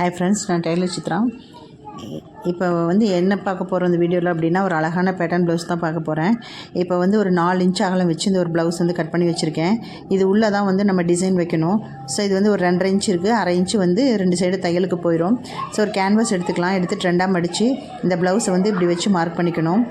Hi friends, நான் Taylor Chitra. இப்போ வந்து என்ன பார்க்க போகிறோம் இந்த வீடியோவில் அப்படின்னா, ஒரு அழகான பேட்டர்ன் ப்ளவுஸ் தான் பார்க்க போகிறேன். இப்போ வந்து ஒரு 4 இன்ச் அகலம் வச்சு இந்த ஒரு ப்ளவுஸ் வந்து கட் பண்ணி வச்சுருக்கேன். இது உள்ளே தான் வந்து நம்ம டிசைன் வைக்கணும். ஸோ இது வந்து ஒரு 2.5 இன்ச் இருக்குது, 1/2 இன்ச்சு வந்து 2 சைடு தையலுக்கு போயிடும். ஸோ ஒரு கேன்வாஸ் எடுத்துக்கலாம், எடுத்துகிட்டு 2ஆக மடித்து இந்த ப்ளவுஸை வந்து இப்படி வச்சு மார்க் பண்ணிக்கணும்.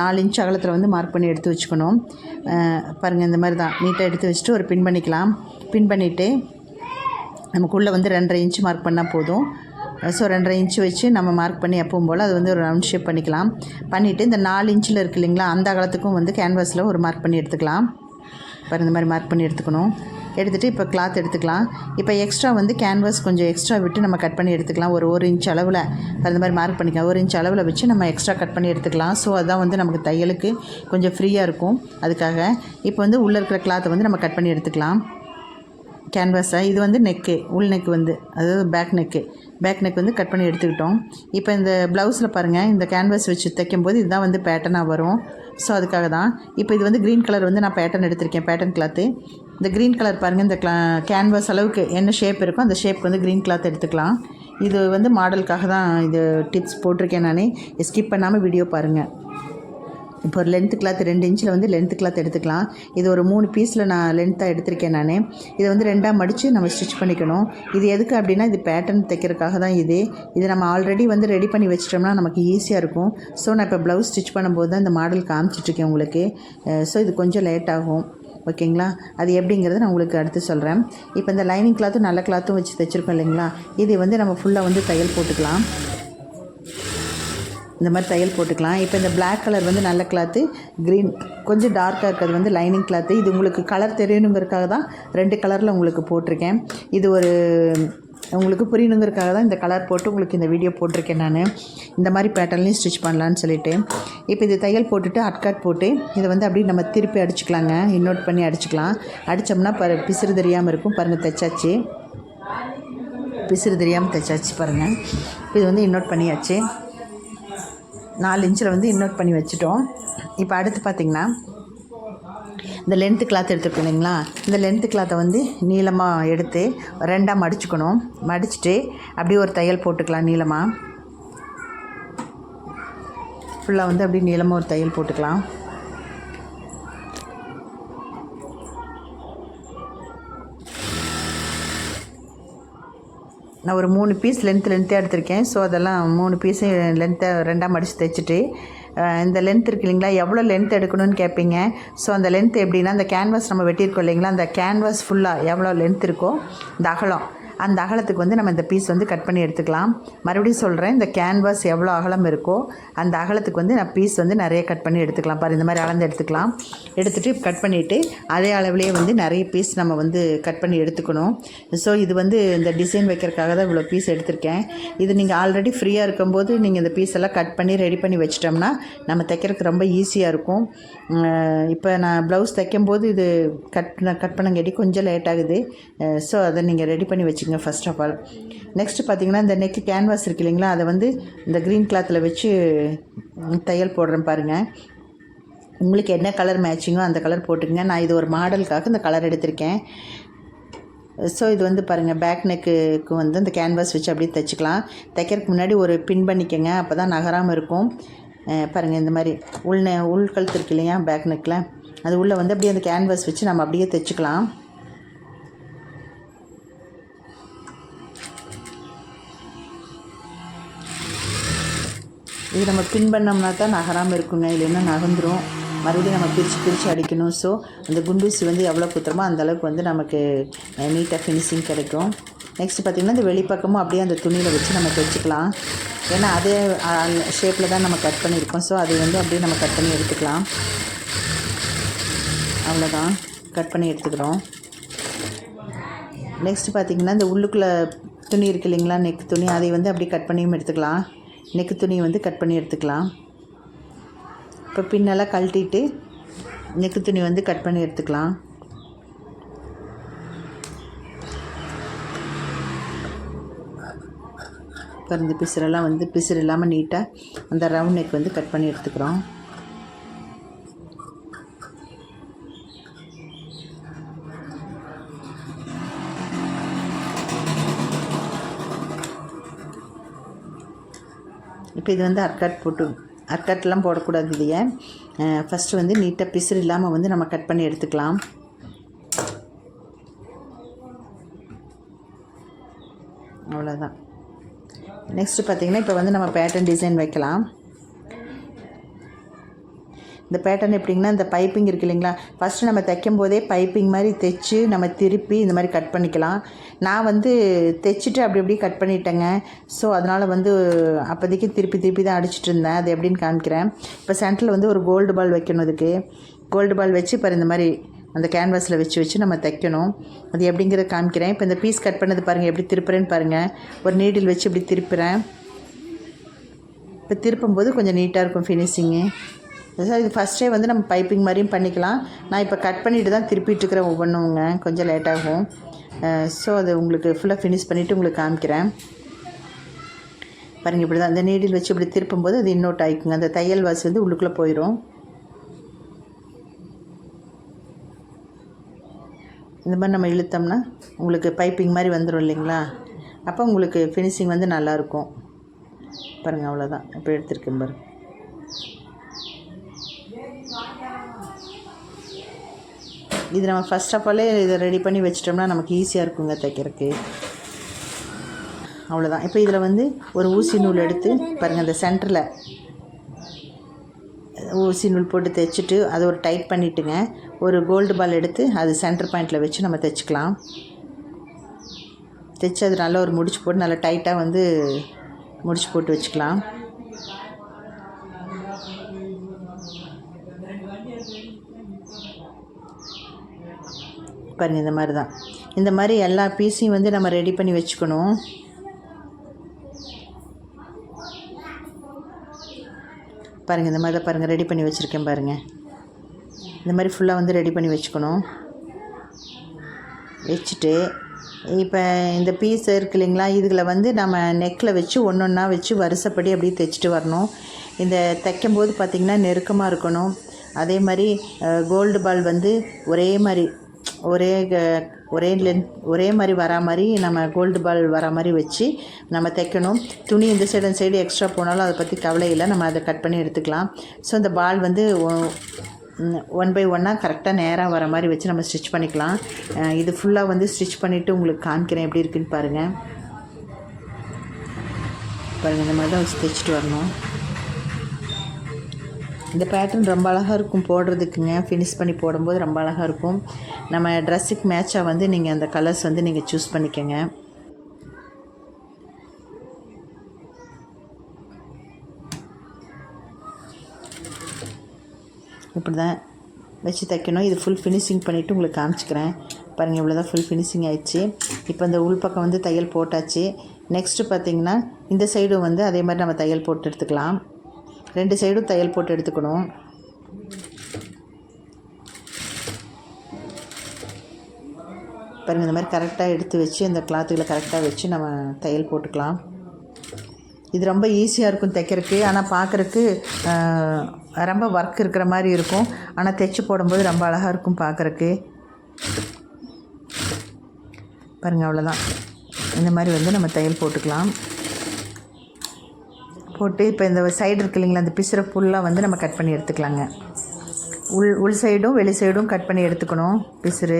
4 இன்ச் அகலத்தில் வந்து மார்க் பண்ணி எடுத்து வச்சுக்கணும். பாருங்கள், இந்த மாதிரி தான் நீட்டாக எடுத்து வச்சுட்டு ஒரு பின் பண்ணிக்கலாம். பின் பண்ணிவிட்டு நமக்குள்ளே வந்து 2.5 இன்ச் மார்க் பண்ணால் போதும். ஸோ 2.5 இன்ச் வச்சு நம்ம மார்க் பண்ணி எப்பவும் போல் அது வந்து ஒரு ரவுண்ட் ஷேப் பண்ணிக்கலாம். பண்ணிவிட்டு இந்த 4 இன்ச்சில் இருக்குது இல்லைங்களா, அந்த அகலத்துக்கும் வந்து கேன்வாஸில் ஒரு மார்க் பண்ணி எடுத்துக்கலாம். பாருங்கள், இந்த மாதிரி மார்க் பண்ணி எடுத்துக்கணும். எடுத்துகிட்டு இப்போ கிளாத் எடுத்துக்கலாம். இப்போ எக்ஸ்ட்ரா வந்து கேன்வாஸ் கொஞ்சம் எக்ஸ்ட்ரா விட்டு நம்ம கட் பண்ணி எடுத்துக்கலாம். ஒரு இன்ச் அளவில் அந்த மாதிரி மார்க் பண்ணிக்கலாம். 1 இன்ச் அளவில் வச்சு நம்ம எக்ஸ்ட்ரா கட் பண்ணி எடுத்துக்கலாம். ஸோ அதுதான் வந்து நமக்கு தையலுக்கு கொஞ்சம் ஃப்ரீயாக இருக்கும். அதுக்காக இப்போ வந்து உள்ளே இருக்கிற கிளாத்தை வந்து நம்ம கட் பண்ணி எடுத்துக்கலாம். கேன்வாஸை இது வந்து நெக்கு, உள் நெக் வந்து அதாவது பேக் நெக் வந்து கட் பண்ணி எடுத்துக்கிட்டோம். இப்போ இந்த ப்ளவுஸில் பாருங்கள், இந்த கேன்வாஸ் வச்சு தைக்கும்போது இதுதான் வந்து பேட்டர்னாக வரும். ஸோ அதுக்காக தான் இப்போ இது வந்து க்ரீன் கலர் வந்து நான் பேட்டர்ன் எடுத்திருக்கேன். பேட்டர்ன் கிளாத்து இந்த க்ரீன் கலர் பாருங்கள், இந்த கேன்வாஸ் அளவுக்கு என்ன ஷேப் இருக்கோ அந்த ஷேப் வந்து க்ரீன் கிளாத் எடுத்துக்கலாம். இது வந்து மாடலுக்காக தான் இது டிப்ஸ் போட்டிருக்கேன். நானே ஸ்கிப் பண்ணாமல் வீடியோ பாருங்கள். இப்போ ஒரு லென்த்து கிளாத் 2 இன்ச்சில் வந்து லென்த்து கிளாத் எடுத்துக்கலாம். இது ஒரு 3 பீஸில் நான் லென்த்தாக எடுத்திருக்கேன். நான் இதை வந்து 2ஆக மடித்து நம்ம ஸ்டிச் பண்ணிக்கணும். இது எதுக்கு அப்படின்னா, இது பேட்டர்ன் தைக்கிறதுக்காக தான். இது நம்ம ஆல்ரெடி வந்து ரெடி பண்ணி வச்சிட்டோம்னா நமக்கு ஈஸியாக இருக்கும். ஸோ நான் இப்போ ப்ளவுஸ் ஸ்டிச் பண்ணும்போது தான் இந்த மாடல் காமிச்சிட்ருக்கேன் உங்களுக்கு. ஸோ இது கொஞ்சம் லேட் ஆகும், ஓகேங்களா? அது எப்படிங்கிறத நான் உங்களுக்கு அடுத்து சொல்கிறேன். இப்போ இந்த லைனிங் கிளாத்தும் நல்ல கிளாத்தும் வச்சு தைச்சிருக்கோம் இல்லைங்களா, இது வந்து நம்ம ஃபுல்லாக வந்து தையல் போட்டுக்கலாம். இந்த மாதிரி தையல் போட்டுக்கலாம். இப்போ இந்த பிளாக் கலர் வந்து நல்ல கிளாத்து, க்ரீன் கொஞ்சம் டார்க்காக இருக்கிறது வந்து லைனிங் கிளாத்து. இது உங்களுக்கு கலர் தெரியணுங்கிறதுக்காக தான் 2 கலரில் உங்களுக்கு போட்டிருக்கேன். இது ஒரு உங்களுக்கு புரியணுங்கிறதுக்காக தான் இந்த கலர் போட்டு உங்களுக்கு இந்த வீடியோ போட்டிருக்கேன். நான் இந்த மாதிரி பேட்டர்ன்லேயும் ஸ்டிச் பண்ணலான்னு சொல்லிவிட்டு இப்போ இது தையல் போட்டுட்டு அட்காட் போட்டு இதை வந்து அப்படியே நம்ம திருப்பி அடிச்சுக்கலாங்க. இன்னோட் பண்ணி அடிச்சுக்கலாம். அடித்தோம்னா பிசுறு தெரியாமல் இருக்கும். பாருங்கள், தைச்சாச்சு. பிசுறு தெரியாமல் தைச்சாச்சு பாருங்கள். இது வந்து இன்னோட் பண்ணியாச்சு. 4 இன்ச்சில் வந்து இன்னோட் பண்ணி வச்சுட்டோம். இப்போ அடுத்து பார்த்திங்கன்னா, இந்த லென்த்து கிளாத் எடுத்துருக்கோம் இல்லைங்களா, இந்த லென்த்து கிளாத்தை வந்து நீளமாக எடுத்து 2ஆக மடிச்சுக்கணும். மடிச்சுட்டு அப்படியே ஒரு தையல் போட்டுக்கலாம். நீளமாக ஃபுல்லாக வந்து அப்படியே நீளமாக ஒரு தையல் போட்டுக்கலாம். நான் ஒரு 3 பீஸ் லென்த்தாக எடுத்திருக்கேன். ஸோ அதெல்லாம் 3 பீஸையும் லென்த்தாக 2ஆக மடித்து தைச்சிட்டு இந்த லென்த் இருக்குது இல்லைங்களா, எவ்வளோ லென்த் எடுக்கணும்னு கேட்பீங்க. ஸோ அந்த லென்த் எப்படின்னா, அந்த கேன்வாஸ் நம்ம வெட்டியிருக்கோம் இல்லைங்களா, அந்த கேன்வாஸ் ஃபுல்லாக எவ்வளோ லென்த் இருக்கோ இந்த அகலம், அந்த அகலத்துக்கு வந்து நம்ம இந்த பீஸ் வந்து கட் பண்ணி எடுத்துக்கலாம். மறுபடியும் சொல்கிறேன், இந்த கேன்வாஸ் எவ்வளோ அகலம் இருக்கோ அந்த அகலத்துக்கு வந்து நான் பீஸ் வந்து நிறைய கட் பண்ணி எடுத்துக்கலாம். பாரு, இந்த மாதிரி அளந்து எடுத்துக்கலாம். எடுத்துகிட்டு கட் பண்ணிவிட்டு அதே அளவுலேயே வந்து நிறைய பீஸ் நம்ம வந்து கட் பண்ணி எடுத்துக்கணும். ஸோ இது வந்து இந்த டிசைன் வைக்கிறதுக்காக தான் இவ்வளோ பீஸ் எடுத்திருக்கேன். இது நீங்கள் ஆல்ரெடி ஃப்ரீயாக இருக்கும்போது நீங்கள் இந்த பீஸ் எல்லாம் கட் பண்ணி ரெடி பண்ணி வச்சிட்டோம்னா நம்ம தைக்கிறதுக்கு ரொம்ப ஈஸியாக இருக்கும். இப்போ நான் ப்ளவுஸ் தைக்கும்போது இது கட் பண்ணங்காட்டி கொஞ்சம் லேட் ஆகுது. ஸோ அதை நீங்கள் ரெடி பண்ணி வச்சுக்கோங்க ஃபர்ஸ்ட் ஆஃப் ஆல். நெக்ஸ்ட்டு பார்த்திங்கன்னா, இந்த நெக்கு கேன்வாஸ் இருக்குது இல்லைங்களா, அதை வந்து இந்த க்ரீன் கிளாத்தில் வச்சு தையல் போடுறேன் பாருங்கள். உங்களுக்கு என்ன கலர் மேட்சிங்கோ அந்த கலர் போட்டுக்கங்க. நான் இது ஒரு மாடலுக்காக இந்த கலர் எடுத்திருக்கேன். ஸோ இது வந்து பாருங்கள், பேக் நெக்குக்கு வந்து இந்த கேன்வாஸ் வச்சு அப்படியே தைச்சிக்கலாம். தைக்கிறதுக்கு முன்னாடி ஒரு பின் பண்ணிக்கங்க, அப்போ தான் நகராமல் இருக்கும். பாருங்கள், இந்த மாதிரி உள் கழுத்து இருக்கு இல்லையா பேக் நெக்கில், அது உள்ளே வந்து அப்படியே அந்த கேன்வாஸ் வச்சு நம்ம அப்படியே தைச்சிக்கலாம். இது நம்ம பின் பண்ணோம்னா தான் நகராமல் இருக்குங்க, இல்லைன்னா நகர்ந்துடும். மறுபடியும் நம்ம பிரித்து அடிக்கணும். ஸோ அந்த குண்டூசி வந்து எவ்வளோ குத்துறமோ அந்தளவுக்கு வந்து நமக்கு நீட்டாக ஃபினிஷிங் கிடைக்கும். நெக்ஸ்ட்டு பார்த்திங்கன்னா, இந்த வெளிப்பக்கமும் அப்படியே அந்த துணியில் வச்சு நம்ம தைச்சிக்கலாம். ஏன்னா அதே ஷேப்பில் தான் நம்ம கட் பண்ணியிருக்கோம். ஸோ அதை வந்து அப்படியே நம்ம கட் பண்ணி எடுத்துக்கலாம். அவ்வளோதான், கட் பண்ணி எடுத்துக்கிறோம். நெக்ஸ்ட்டு பார்த்திங்கன்னா, இந்த உள்ளுக்குள்ளே துணி இருக்குது இல்லைங்களா, நெக் துணி, அதை வந்து அப்படியே கட் பண்ணியும் எடுத்துக்கலாம். நெக்கு துணியை வந்து கட் பண்ணி எடுத்துக்கலாம். இப்போ பின்னெல்லாம் கழட்டிட்டு நெக்கு துணி வந்து கட் பண்ணி எடுத்துக்கலாம். இப்போ இந்த பிசுரெல்லாம் வந்து பிசுறு இல்லாமல் நீட்டாக அந்த ரவுண்ட் நெக் வந்து கட் பண்ணி எடுத்துக்கிறோம். இப்போ இது வந்து அர்க்கட்லாம் போடக்கூடாது. இதையே ஃபஸ்ட்டு வந்து நீட்டாக பிசுறு இல்லாமல் வந்து நம்ம கட் பண்ணி எடுத்துக்கலாம். அவ்வளோதான். நெக்ஸ்ட்டு பார்த்திங்கன்னா இப்போ வந்து நம்ம பேட்டர்ன் டிசைன் வைக்கலாம். இந்த பேட்டர்ன் எப்படிங்கன்னா, இந்த பைப்பிங் இருக்குது இல்லைங்களா, ஃபஸ்ட்டு நம்ம தைக்கும் போதே பைப்பிங் மாதிரி தைச்சி நம்ம திருப்பி இந்த மாதிரி கட் பண்ணிக்கலாம். நான் வந்து தைச்சிட்டு அப்படி கட் பண்ணிட்டேங்க. ஸோ அதனால் வந்து அப்போதைக்கு திருப்பி தான் அடிச்சிட்டு இருந்தேன். அது எப்படின்னு காமிக்கிறேன். இப்போ சென்டரில் வந்து ஒரு கோல்டு பால் வைக்கணும். இதுக்கு கோல்டு பால் வச்சு இப்போ இந்த மாதிரி அந்த கேன்வாஸில் வச்சு நம்ம தைக்கணும். அது எப்படிங்கிறத காமிக்கிறேன். இப்போ இந்த பீஸ் கட் பண்ணது பாருங்கள், எப்படி திருப்புறேன்னு பாருங்கள். ஒரு நீடில் வச்சு இப்படி திருப்புறேன். இப்போ திருப்பும்போது கொஞ்சம் நீட்டாக இருக்கும் ஃபினிஷிங்கு. இது ஃபஸ்ட்டே வந்து நம்ம பைப்பிங் மாதிரியும் பண்ணிக்கலாம். நான் இப்போ கட் பண்ணிவிட்டு தான் திருப்பிட்டுருக்கிறேன் ஒவ்வொன்றுங்க, கொஞ்சம் லேட்டாகும். ஸோ அது உங்களுக்கு ஃபுல்லாக ஃபினிஷ் பண்ணிவிட்டு உங்களுக்கு காமிக்கிறேன். பாருங்கள், இப்படி தான் அந்த நீடில் வச்சு இப்படி திருப்பும்போது அது இன்னோட் ஆகிக்குங்க. அந்த தையல் வாசி வந்து உள்ளுக்குள்ளே போயிடும். இந்த மாதிரி நம்ம இழுத்தோம்னா உங்களுக்கு பைப்பிங் மாதிரி வந்துடும் இல்லைங்களா, அப்போ உங்களுக்கு ஃபினிஷிங் வந்து நல்லாயிருக்கும். பாருங்கள், அவ்வளோதான். இப்போ எடுத்துருக்கேன் பாருங்கள். இது நம்ம ஃபஸ்ட் ஆஃப் ஆலே இதை ரெடி பண்ணி வச்சிட்டோம்னா நமக்கு ஈஸியாக இருக்குங்க தைக்கிறதுக்கு. அவ்வளோதான். இப்போ இதில் வந்து ஒரு ஊசி நூல் எடுத்து பாருங்கள், அந்த சென்டரில் ஊசி நூல் போட்டு தைச்சிட்டு அதை ஒரு டைட் பண்ணிவிட்டுங்க, ஒரு கோல்டு பால் எடுத்து அது சென்டர் பாயிண்டில் வச்சு நம்ம தைச்சிக்கலாம். தைச்சி அது நல்லா ஒரு முடிச்சு போட்டு நல்லா டைட்டாக வந்து முடிச்சு போட்டு வச்சுக்கலாம். பாருங்கள், இந்த மாதிரி தான். இந்த மாதிரி எல்லா பீஸையும் வந்து நம்ம ரெடி பண்ணி வச்சுக்கணும். பாருங்கள், இந்த மாதிரி தான் பாருங்கள் ரெடி பண்ணி வச்சுருக்கேன் பாருங்கள். இந்த மாதிரி ஃபுல்லாக வந்து ரெடி பண்ணி வச்சுக்கணும். வச்சுட்டு இப்போ இந்த பீஸ் இருக்கு இல்லைங்களா, இதில் வந்து நம்ம நெக்கில் வச்சு ஒன்றா வச்சு வரிசைப்படி அப்படியே தைச்சிட்டு வரணும். இந்த தைக்கும்போது பார்த்திங்கன்னா நெருக்கமாக இருக்கணும். அதே மாதிரி கோல்டு பால் வந்து ஒரே மாதிரி வரா மாதிரி நம்ம கோல்டு பால் வரா மாதிரி வச்சு நம்ம தைக்கணும். துணி இந்த சைடு எக்ஸ்ட்ரா போனாலும் அதை பற்றி கவலை இல்லை, நம்ம அதை கட் பண்ணி எடுத்துக்கலாம். ஸோ இந்த பால் வந்து 1 by 1 கரெக்டாக நேராக வர மாதிரி வச்சு நம்ம ஸ்டிச் பண்ணிக்கலாம். இது ஃபுல்லாக வந்து ஸ்டிச் பண்ணிவிட்டு உங்களுக்கு காமிக்கிறேன் எப்படி இருக்குன்னு பாருங்கள். இந்த மாதிரி தான் வச்சு தைச்சிட்டு வரணும். இந்த பேட்டர்ன் ரொம்ப அழகாக இருக்கும் போடுறதுக்குங்க. ஃபினிஷ் பண்ணி போடும்போது ரொம்ப அழகாக இருக்கும். நம்ம ட்ரெஸ்ஸுக்கு மேட்சாக வந்து நீங்கள் அந்த கலர்ஸ் வந்து நீங்கள் சூஸ் பண்ணிக்கோங்க. இப்படி தான் வச்சு தைக்கணும். இது ஃபுல் ஃபினிஷிங் பண்ணிவிட்டு உங்களுக்கு காமிச்சிக்கிறேன். பாருங்கள், இவ்வளோ தான் ஃபுல் ஃபினிஷிங் ஆயிடுச்சு. இப்போ இந்த உள் பக்கம் வந்து தையல் போட்டாச்சு. நெக்ஸ்ட்டு பார்த்திங்கன்னா இந்த சைடும் வந்து அதே மாதிரி நம்ம தையல் போட்டு எடுத்துக்கலாம். 2 சைடும் தையல் போட்டு எடுத்துக்கணும். பாருங்கள், இந்த மாதிரி கரெக்டாக எடுத்து வச்சு அந்த கிளாத்துகளை கரெக்டாக வச்சு நம்ம தையல் போட்டுக்கலாம். இது ரொம்ப ஈஸியாக இருக்கும் தைக்கிறதுக்கு. ஆனால் பார்க்குறக்கு ரொம்ப ஒர்க் இருக்கிற மாதிரி இருக்கும். ஆனால் தைச்சி போடும்போது ரொம்ப அழகாக இருக்கும் பார்க்குறக்கு. பாருங்கள், அவ்வளோதான். இந்த மாதிரி வந்து நம்ம தையல் போட்டுக்கலாம். போட்டு இப்போ இந்த சைடு இருக்கு இல்லைங்களா, அந்த பிசுரை ஃபுல்லாக வந்து நம்ம கட் பண்ணி எடுத்துக்கலாங்க. உள் சைடும் வெளி சைடும் கட் பண்ணி எடுத்துக்கணும் பிசுறு.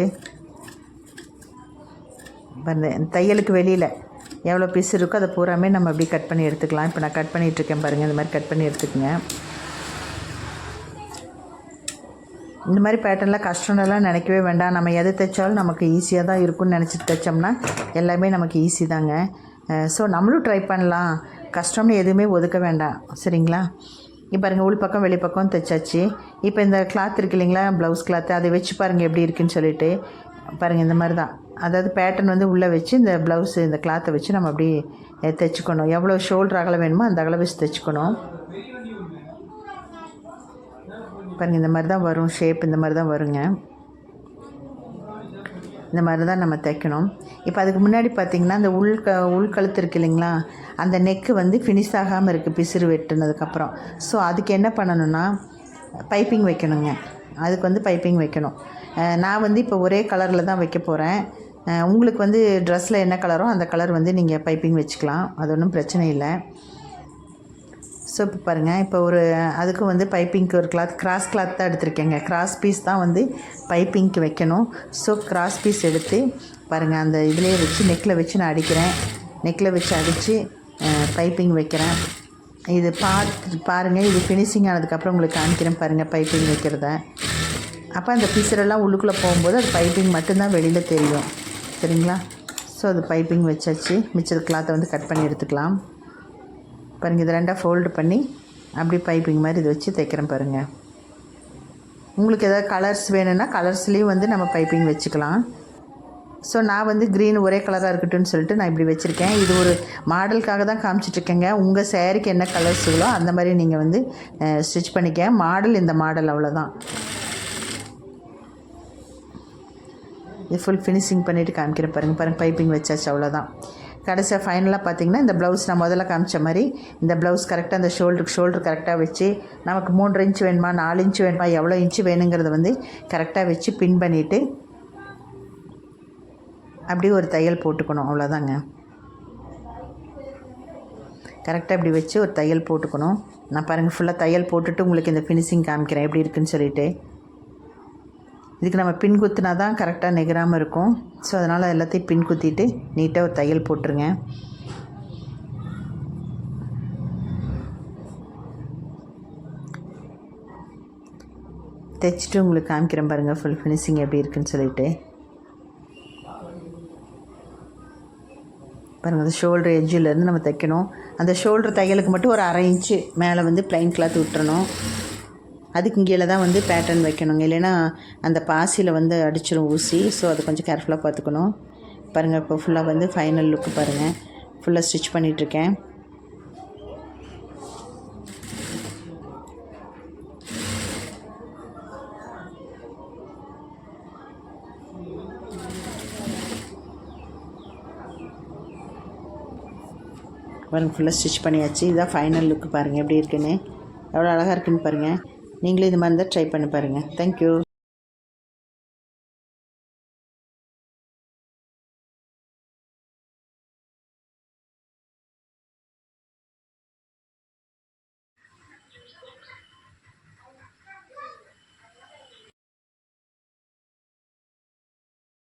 பாருங்கள், தையலுக்கு வெளியில் எவ்வளோ பிசு இருக்கோ அதை பூராமே நம்ம அப்படி கட் பண்ணி எடுத்துக்கலாம். இப்போ நான் கட் பண்ணிகிட்ருக்கேன் பாருங்கள். இந்த மாதிரி கட் பண்ணி எடுத்துக்கோங்க. இந்த மாதிரி பேட்டர்னில் கஷ்டம்லாம் நினைக்கவே வேண்டாம். நம்ம எது தைச்சாலும் நமக்கு ஈஸியாக தான் இருக்கும்னு நினச்சிட்டு தைச்சோம்னா எல்லாமே நமக்கு ஈஸி தாங்க. ஸோ நம்மளும் ட்ரை பண்ணலாம். கஷ்டம்னு எதுவுமே ஒதுக்க வேண்டாம், சரிங்களா? இப்போ பாருங்கள், உள் பக்கம் வெளி பக்கம் தைச்சாச்சு. இப்போ இந்த கிளாத் இருக்கு இல்லைங்களா, ப்ளவுஸ் கிளாத்து, அதை வச்சு பாருங்கள் எப்படி இருக்குன்னு சொல்லிட்டு. பாருங்கள், இந்த மாதிரி தான். அதாவது பேட்டர்ன் வந்து உள்ளே வச்சு இந்த ப்ளவுஸு இந்த கிளாத்தை வச்சு நம்ம அப்படி தைச்சிக்கணும். எவ்வளோ ஷோல்டர் அகலம் வேணுமோ அந்த அகலம் வச்சு தைச்சிக்கணும். பாருங்கள், இந்த மாதிரி தான் வரும் ஷேப். இந்த மாதிரி தான் வருங்க. இந்த மாதிரி தான் நம்ம தைக்கணும். இப்போ அதுக்கு முன்னாடி பார்த்திங்கன்னா அந்த உள்கழுத்து இருக்குது இல்லைங்களா, அந்த நெக்கு வந்து ஃபினிஷ் ஆகாமல் இருக்குது பிசுறு வெட்டுனதுக்கப்புறம். ஸோ அதுக்கு என்ன பண்ணணுன்னா பைப்பிங் வைக்கணுங்க. அதுக்கு வந்து பைப்பிங் வைக்கணும். நான் வந்து இப்போ ஒரே கலரில் தான் வைக்க போகிறேன். உங்களுக்கு வந்து ட்ரெஸ்ஸில் என்ன கலரோ அந்த கலர் வந்து நீங்கள் பைப்பிங் வச்சுக்கலாம். அது ஒன்றும் பிரச்சனை இல்லை. ஸோ இப்போ பாருங்கள், இப்போ ஒரு அதுக்கு வந்து பைப்பிங்க்கு ஒரு கிராஸ் கிளாத் தான் எடுத்திருக்கேங்க. கிராஸ் பீஸ் தான் வந்து பைப்பிங்க்கு வைக்கணும். ஸோ கிராஸ் பீஸ் எடுத்து பாருங்கள், அந்த இதிலே வச்சு நெக்கில் வச்சு நான் அடிக்கிறேன். நெக்கில் வச்சு அடித்து பைப்பிங் வைக்கிறேன். இது பாருங்கள், இது ஃபினிஷிங் ஆனதுக்கப்புறம் உங்களுக்கு காமிக்கிறேன் பாருங்கள் பைப்பிங் வைக்கிறத. அப்போ அந்த பீஸரெல்லாம் உள்ளுக்குள்ளே போகும்போது அது பைப்பிங் மட்டும்தான் வெளியில் தெரியும். சரிங்களா? ஸோ அது பைப்பிங் வச்சாச்சு. மிச்சர் கிளாத்தை வந்து கட் பண்ணி எடுத்துக்கலாம். பாருங்கள், இது ரெண்டாக ஃபோல்டு பண்ணி அப்படி பைப்பிங் மாதிரி இது வச்சு தைக்கிறேன் பாருங்கள். உங்களுக்கு எதாவது கலர்ஸ் வேணும்னா கலர்ஸ்லேயும் வந்து நம்ம பைப்பிங் வச்சுக்கலாம். ஸோ நான் வந்து க்ரீன் ஒரே கலராக இருக்கட்டும்னு சொல்லிட்டு நான் இப்படி வச்சுருக்கேன். இது ஒரு மாடலுக்காக தான் காமிச்சிட்ருக்கேங்க. உங்கள் சேரீக்கு என்ன கலர்ஸுகளோ அந்த மாதிரி நீங்கள் வந்து ஸ்டிச் பண்ணிக்க. மாடல் இந்த மாடல் அவ்வளோதான். இது ஃபுல் ஃபினிஷிங் பண்ணிவிட்டு காமிக்கிறேன் பாருங்கள். பைப்பிங் வச்சாச்சு, அவ்வளோதான். கடைசியாக ஃபைனலாக பார்த்திங்கன்னா இந்த ப்ளவுஸ் நான் முதல்ல காமிச்ச மாதிரி இந்த ப்ளவுஸ் கரெக்டாக அந்த ஷோல்டர் கரெக்டாக வச்சு நமக்கு 3 இன்ச்சு வேணுமா 4 இன்ச்சு வேணுமா எவ்வளோ இன்ச்சு வேணுங்கிறத வந்து கரெக்டாக வச்சு பின் பண்ணிவிட்டு அப்படியே ஒரு தையல் போட்டுக்கணும். அவ்வளோதாங்க. கரெக்டாக இப்படி வச்சு ஒரு தையல் போட்டுக்கணும். நான் பாருங்கள் ஃபுல்லாக தையல் போட்டுட்டு உங்களுக்கு இந்த ஃபினிஷிங் காமிக்கிறேன் எப்படி இருக்குதுன்னு சொல்லிவிட்டு. இதுக்கு நம்ம பின் குத்துனா தான் கரெக்டாக நெகராமல் இருக்கும். ஸோ அதனால் எல்லாத்தையும் பின் குத்திட்டு நீட்டாக ஒரு தையல் போட்டுருங்க. தைச்சிட்டு உங்களுக்கு காமிக்கிறேன் பாருங்கள் ஃபுல் ஃபினிஷிங் எப்படி இருக்குதுன்னு சொல்லிவிட்டு. பாருங்கள், அந்த ஷோல்டர் எட்ஜிலேருந்து நம்ம தைக்கணும். அந்த ஷோல்டர் தையலுக்கு மட்டும் ஒரு 1/2 இன்ச்சு மேலே வந்து ப்ளைன் கிளாத் விட்டுறணும். அதுக்கு கீழே தான் வந்து பேட்டர்ன் வைக்கணுங்க. இல்லைன்னா அந்த பாசியில் வந்து அடிச்சிடும் ஊசி. ஸோ அது கொஞ்சம் கேர்ஃபுல்லாக பார்த்துக்கணும். பாருங்கள், இப்போ ஃபுல்லாக வந்து ஃபைனல் லுக்கு பாருங்கள். ஃபுல்லாக ஸ்டிச் பண்ணிகிட்ருக்கேன். பாருங்கள், ஃபுல்லாக ஸ்டிச் பண்ணியாச்சு. இதுதான் ஃபைனல் லுக்கு பாருங்கள் எப்படி இருக்குன்னு. எவ்வளோ அழகாக இருக்குதுன்னு பாருங்கள். நீங்களே இது மாதிரி தான் ட்ரை பண்ணி பாருங்கள். தேங்க்யூ.